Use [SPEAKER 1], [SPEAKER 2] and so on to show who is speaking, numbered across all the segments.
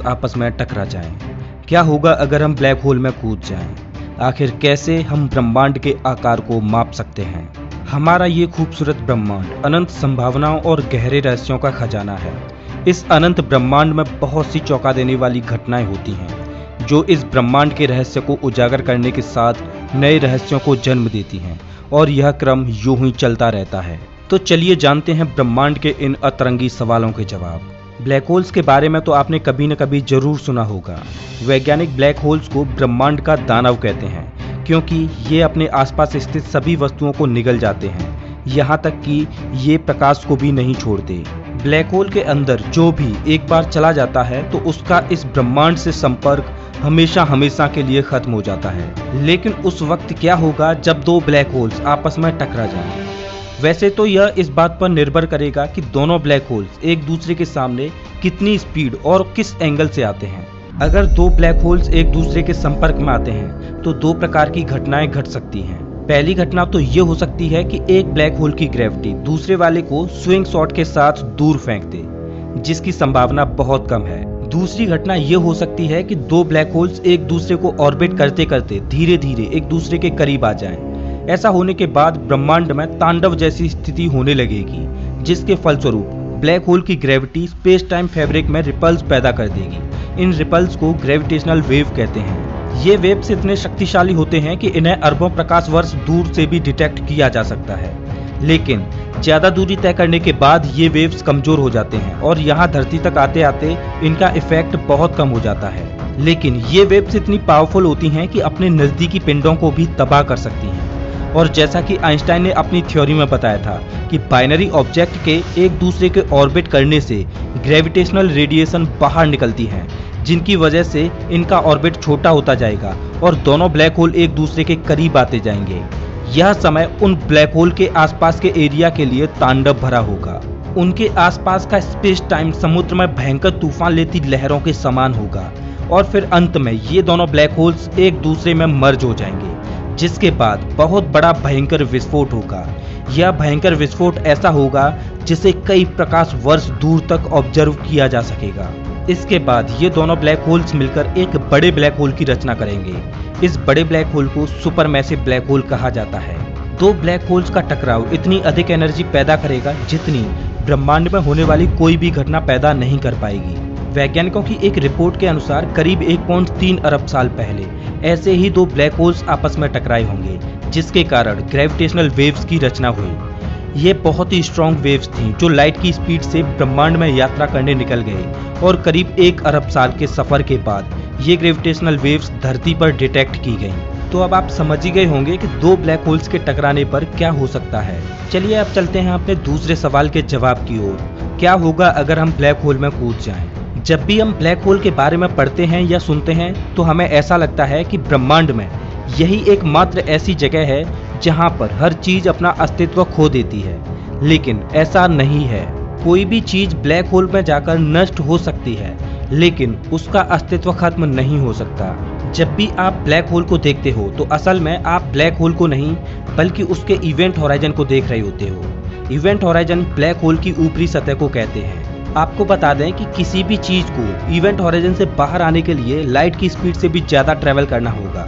[SPEAKER 1] Holes आपस में टकरा जाएं? क्या होगा अगर हम ब्लैक होल में कूद जाएं? आखिर कैसे हम ब्रह्मांड के आकार को माप सकते हैं? हमारा ये खूबसूरत ब्रह्मांड अनंत संभावनाओं और गहरे रहस्यों का खजाना है। इस अनंत ब्रह्मांड में बहुत सी चौंका देने वाली घटनाएं होती हैं, जो इस ब्रह्मांड के रहस्य को उजागर करने के साथ नए रहस्यों को जन्म देती हैं, और यह क्रम यूं ही चलता रहता है। तो चलिए जानते हैं ब्रह्मांड के इन अतरंगी सवालों के जवाब। ब्लैक होल्स के बारे में तो आपने कभी न कभी जरूर सुना होगा। वैज्ञानिक ब्लैक होल्स को ब्रह्मांड का दानव कहते हैं, क्योंकि ये अपने आसपास स्थित सभी वस्तुओं को निगल जाते हैं, यहाँ तक कि ये प्रकाश को भी नहीं छोड़ते। ब्लैक होल के अंदर जो भी एक बार चला जाता है तो उसका इस ब्रह्मांड से संपर्क हमेशा हमेशा के लिए खत्म हो जाता है। लेकिन उस वक्त क्या होगा जब दो ब्लैक होल्स आपस में टकरा जाएं? वैसे तो यह इस बात पर निर्भर करेगा कि दोनों ब्लैक होल्स एक दूसरे के सामने कितनी स्पीड और किस एंगल से आते हैं। अगर दो ब्लैक होल्स एक दूसरे के संपर्क में आते हैं तो दो प्रकार की घटनाएं घट सकती हैं। पहली घटना तो ये हो सकती है कि एक ब्लैक होल की ग्रेविटी दूसरे वाले को स्विंग शॉट के साथ दूर फेंक दे, जिसकी संभावना बहुत कम है। दूसरी घटना ये हो सकती है कि दो ब्लैक होल्स एक दूसरे को ऑर्बिट करते करते धीरे धीरे एक दूसरे के करीब आ जाएं। ऐसा होने के बाद ब्रह्मांड में तांडव जैसी स्थिति होने लगेगी, जिसके फलस्वरूप ब्लैक होल की ग्रेविटी स्पेस टाइम फैब्रिक में रिपल्स पैदा कर देगी। इन रिपल्स को ग्रेविटेशनल वेव कहते हैं। ये वेव्स इतने शक्तिशाली होते हैं कि इन्हें अरबों प्रकाश वर्ष दूर से भी डिटेक्ट किया जा सकता है, लेकिन ज्यादा दूरी तय करने के बाद ये वेव्स कमजोर हो जाते हैं और यहाँ धरती तक आते आते इनका इफेक्ट बहुत कम हो जाता है। लेकिन ये वेव्स इतनी पावरफुल होती हैं कि अपने नजदीकी पिंडों को भी तबाह कर सकती हैं। और जैसा कि आइंस्टाइन ने अपनी थ्योरी में बताया था कि बाइनरी ऑब्जेक्ट के एक दूसरे के ऑर्बिट करने से ग्रेविटेशनल रेडिएशन बाहर निकलती हैं, जिनकी वजह से इनका ऑर्बिट छोटा होता जाएगा और दोनों ब्लैक होल एक दूसरे के करीब आते जाएंगे। यह समय उन ब्लैक होल के आसपास के एरिया के लिए तांडव भरा होगा। उनके आसपास का स्पेस टाइम समुद्र में भयंकर तूफान लेती लहरों के समान होगा और फिर अंत में ये दोनों ब्लैक होल्स एक दूसरे में मर्ज हो जाएंगे, जिसके बाद बहुत बड़ा भयंकर विस्फोट होगा। यह भयंकर विस्फोट ऐसा होगा जिसे कई प्रकाश वर्ष दूर तक ऑब्जर्व किया जा सकेगा। इसके बाद ये दोनों ब्लैक होल्स मिलकर एक बड़े ब्लैक होल की रचना करेंगे। इस बड़े ब्लैक होल को सुपरमैसिव ब्लैक होल कहा जाता है। दो ब्लैक होल्स का टकराव इतनी अधिक एनर्जी पैदा करेगा जितनी ब्रह्मांड में होने वाली कोई भी घटना पैदा नहीं कर पाएगी। वैज्ञानिकों की एक रिपोर्ट के अनुसार करीब 1.3 अरब साल पहले ऐसे ही दो ब्लैक होल्स आपस में टकराए होंगे, जिसके कारण ग्रेविटेशनल वेव्स की रचना हुई। ये बहुत ही स्ट्रॉन्ग वेव्स थीं जो लाइट की स्पीड से ब्रह्मांड में यात्रा करने निकल गए और करीब 1 अरब साल के सफर के बाद ये ग्रेविटेशनल वेव्स धरती पर डिटेक्ट की गईं। तो अब आप समझ ही गए होंगे कि दो ब्लैक होल्स के टकराने पर क्या हो सकता है। चलिए अब चलते हैं अपने दूसरे सवाल के जवाब की ओर। क्या होगा अगर हम ब्लैक होल में कूद जाएं? जब भी हम ब्लैक होल के बारे में पढ़ते हैं या सुनते हैं तो हमें ऐसा लगता है कि ब्रह्मांड में यही एकमात्र ऐसी जगह है जहां पर हर चीज अपना अस्तित्व खो देती है, लेकिन ऐसा नहीं है। कोई भी चीज ब्लैक होल में जाकर नष्ट हो सकती है, लेकिन उसका अस्तित्व खत्म नहीं हो सकता। जब भी आप ब्लैक होल को देखते हो तो असल में आप ब्लैक होल को नहीं बल्कि उसके इवेंट होराइजन को देख रहे होते हो। इवेंट होराइजन ब्लैक होल की ऊपरी सतह को कहते हैं। आपको बता दें कि किसी भी चीज को इवेंट होराइजन से बाहर आने के लिए लाइट की स्पीड से भी ज्यादा ट्रेवल करना होगा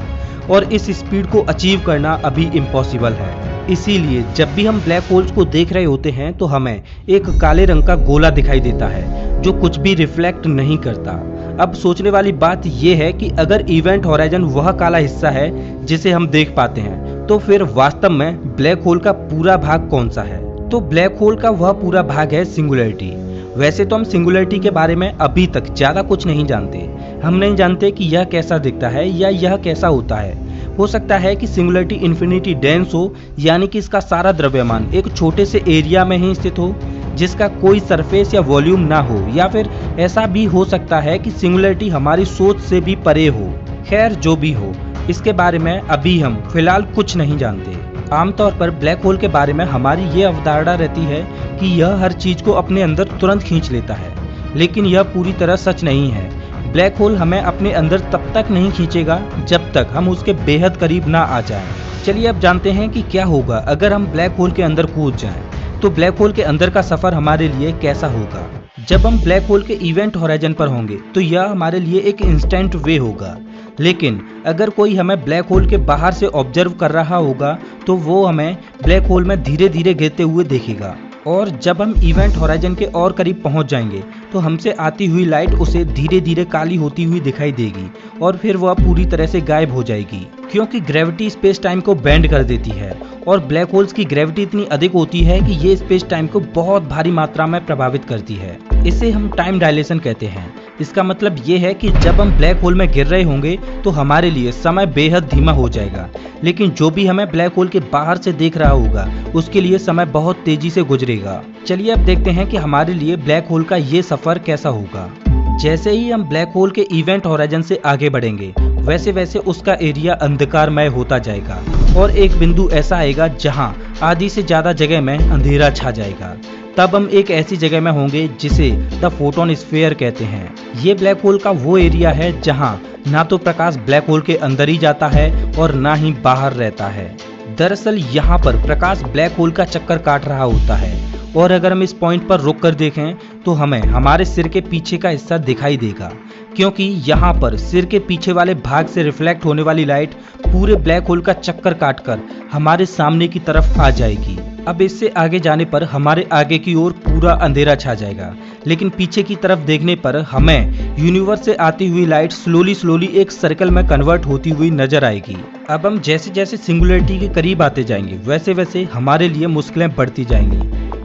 [SPEAKER 1] और इस स्पीड को अचीव करना अभी इम्पॉसिबल है। इसीलिए जब भी हम ब्लैक होल्स को देख रहे होते हैं तो हमें एक काले रंग का गोला दिखाई देता है जो कुछ भी रिफ्लेक्ट नहीं करता। अब सोचने वाली बात यह है कि अगर इवेंट होराइजन वह काला हिस्सा है जिसे हम देख पाते हैं, तो फिर वास्तव में ब्लैक होल का पूरा भाग कौन सा है? तो ब्लैक होल का वह पूरा भाग है सिंगुलरिटी। वैसे तो हम सिंगुलरिटी के बारे में अभी तक ज्यादा कुछ नहीं जानते। हम नहीं जानते कि यह कैसा दिखता है या यह कैसा होता है। हो सकता है कि सिंगुलरिटी इन्फिनिटी डेंस हो, यानी कि इसका सारा द्रव्यमान एक छोटे से एरिया में ही स्थित हो जिसका कोई सरफेस या वॉल्यूम ना हो, या फिर ऐसा भी हो सकता है कि सिंगुलरिटी हमारी सोच से भी परे हो। खैर जो भी हो, इसके बारे में अभी हम फिलहाल कुछ नहीं जानते। आमतौर पर ब्लैक होल के बारे में हमारी ये अवधारणा रहती है कि यह हर चीज को अपने अंदर तुरंत खींच लेता है, लेकिन यह पूरी तरह सच नहीं है। ब्लैक होल हमें अपने अंदर तब तक नहीं खींचेगा जब तक हम उसके बेहद करीब ना आ जाएं। चलिए अब जानते हैं कि क्या होगा अगर हम ब्लैक होल के अंदर कूद जाएं। तो ब्लैक होल के अंदर का सफर हमारे लिए कैसा होगा। जब हम ब्लैक होल के इवेंट होराइजन पर होंगे तो यह हमारे लिए एक इंस्टेंट वे होगा, लेकिन अगर कोई हमें ब्लैक होल के बाहर से ऑब्जर्व कर रहा होगा तो वो हमें ब्लैक होल में धीरे धीरे गिरते हुए देखेगा। और जब हम इवेंट होराइजन के और करीब पहुंच जाएंगे तो हमसे आती हुई लाइट उसे धीरे धीरे काली होती हुई दिखाई देगी और फिर वह पूरी तरह से गायब हो जाएगी, क्योंकि ग्रेविटी स्पेस टाइम को बेंड कर देती है और ब्लैक होल्स की ग्रेविटी इतनी अधिक होती है कि ये स्पेस टाइम को बहुत भारी मात्रा में प्रभावित करती है। इसे हम टाइम डायलेशन कहते हैं। इसका मतलब ये है कि जब हम ब्लैक होल में गिर रहे होंगे तो हमारे लिए समय बेहद धीमा हो जाएगा, लेकिन जो भी हमें ब्लैक होल के बाहर से देख रहा होगा उसके लिए समय बहुत तेजी से गुजरेगा। चलिए अब देखते हैं कि हमारे लिए ब्लैक होल का ये सफर कैसा होगा। जैसे ही हम ब्लैक होल के इवेंट होराइजन से आगे बढ़ेंगे वैसे वैसे उसका एरिया अंधकारमय होता जाएगा और एक बिंदु ऐसा आएगा जहां आधी से ज्यादा जगह में अंधेरा छा जाएगा। तब हम एक ऐसी जगह में होंगे जिसे द फोटोन स्फीयर कहते हैं। ये ब्लैक होल का वो एरिया है जहां ना तो प्रकाश ब्लैक होल के अंदर ही जाता है और ना ही बाहर रहता है। दरअसल यहाँ पर प्रकाश ब्लैक होल का चक्कर काट रहा होता है और अगर हम इस पॉइंट पर रुक कर देखें तो हमें हमारे सिर के पीछे का हिस्सा दिखाई देगा, क्योंकि यहाँ पर सिर के पीछे वाले भाग से रिफ्लेक्ट होने वाली लाइट पूरे ब्लैक होल का चक्कर काटकर हमारे सामने की तरफ आ जाएगी। अब इससे आगे जाने पर हमारे आगे की ओर पूरा अंधेरा छा जाएगा, लेकिन पीछे की तरफ देखने पर हमें यूनिवर्स से आती हुई लाइट स्लोली एक सर्कल में कन्वर्ट होती हुई नजर आएगी। अब हम जैसे जैसे सिंगुलरिटी के करीब आते जाएंगे वैसे वैसे हमारे लिए मुश्किलें बढ़ती जाएंगी,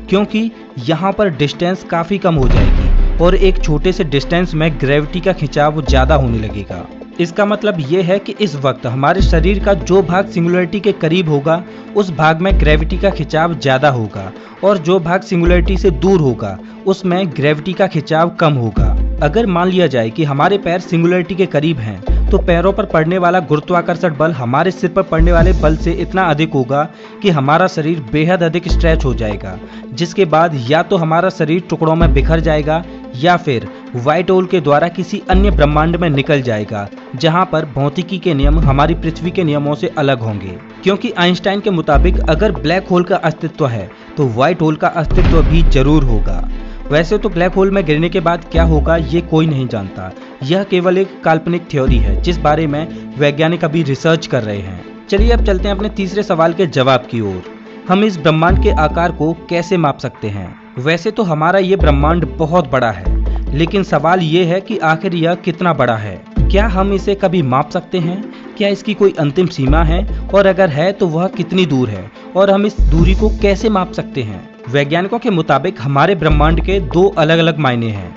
[SPEAKER 1] क्योंकि यहाँ पर डिस्टेंस काफी कम हो जाएगी और एक छोटे से डिस्टेंस में ग्रेविटी का खिंचाव ज्यादा होने लगेगा। इसका मतलब ये है कि इस वक्त हमारे शरीर का जो भाग सिंगुलरिटी के करीब होगा उस भाग में ग्रेविटी का खिंचाव ज्यादा होगा और जो भाग सिंगुलरिटी से दूर होगा उसमें ग्रेविटी का खिंचाव कम होगा। अगर मान लिया जाए कि हमारे पैर सिंगुलरिटी के करीब हैं तो पैरों पर पड़ने वाला गुरुत्वाकर्षण बल हमारे सिर पर पड़ने वाले बल से इतना अधिक होगा कि हमारा शरीर बेहद अधिक स्ट्रेच हो जाएगा, जिसके बाद या तो हमारा शरीर टुकड़ों में बिखर जाएगा या फिर व्हाइट होल के द्वारा किसी अन्य ब्रह्मांड में निकल जाएगा, जहां पर भौतिकी के नियम हमारी पृथ्वी के नियमों से अलग होंगे। क्योंकि आइंस्टाइन के मुताबिक अगर ब्लैक होल का अस्तित्व है तो व्हाइट होल का अस्तित्व भी जरूर होगा। वैसे तो ब्लैक होल में गिरने के बाद क्या होगा ये कोई नहीं जानता, यह केवल एक काल्पनिक थ्योरी है जिस बारे में वैज्ञानिक अभी रिसर्च कर रहे हैं। चलिए अब चलते हैं अपने तीसरे सवाल के जवाब की ओर। हम इस ब्रह्मांड के आकार को कैसे माप सकते हैं? वैसे तो हमारा ये ब्रह्मांड बहुत बड़ा है, लेकिन सवाल ये है कि आखिर यह कितना बड़ा है? क्या हम इसे कभी माप सकते हैं? क्या इसकी कोई अंतिम सीमा है, और अगर है तो वह कितनी दूर है, और हम इस दूरी को कैसे माप सकते हैं? वैज्ञानिकों के मुताबिक हमारे ब्रह्मांड के दो अलग अलग मायने हैं।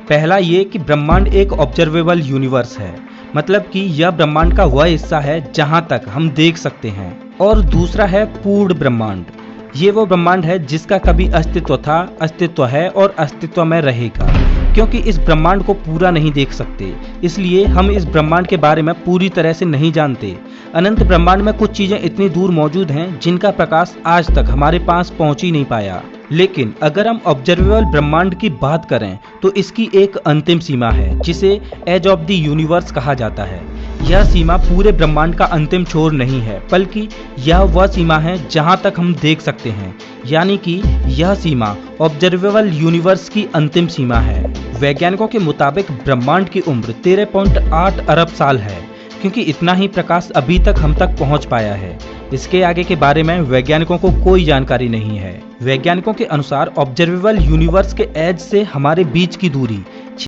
[SPEAKER 1] पहला ये कि ब्रह्मांड एक ऑब्जर्वेबल यूनिवर्स है, मतलब कि यह ब्रह्मांड का वह हिस्सा है जहां तक हम देख सकते हैं, और दूसरा है पूर्ण ब्रह्मांड। ये वो ब्रह्मांड है जिसका कभी अस्तित्व था, अस्तित्व है और अस्तित्व में रहेगा। क्योंकि इस ब्रह्मांड को पूरा नहीं देख सकते, इसलिए हम इस ब्रह्मांड के बारे में पूरी तरह से नहीं जानते। अनंत ब्रह्मांड में कुछ चीजें इतनी दूर मौजूद हैं जिनका प्रकाश आज तक हमारे पास पहुंच ही नहीं पाया। लेकिन अगर हम ऑब्जर्वेबल ब्रह्मांड की बात करें तो इसकी एक अंतिम सीमा है जिसे एज ऑफ द यूनिवर्स कहा जाता है। यह सीमा पूरे ब्रह्मांड का अंतिम छोर नहीं है, बल्कि यह वह सीमा है जहां तक हम देख सकते हैं, यानी कि यह सीमा ऑब्जर्वेबल यूनिवर्स की अंतिम सीमा है। वैज्ञानिकों के मुताबिक ब्रह्मांड की उम्र 13.8 अरब साल है, क्योंकि इतना ही प्रकाश अभी तक हम तक पहुंच पाया है। इसके आगे के बारे में वैज्ञानिकों को कोई जानकारी नहीं है। वैज्ञानिकों के अनुसार ऑब्जर्वेबल यूनिवर्स के एज से हमारे बीच की दूरी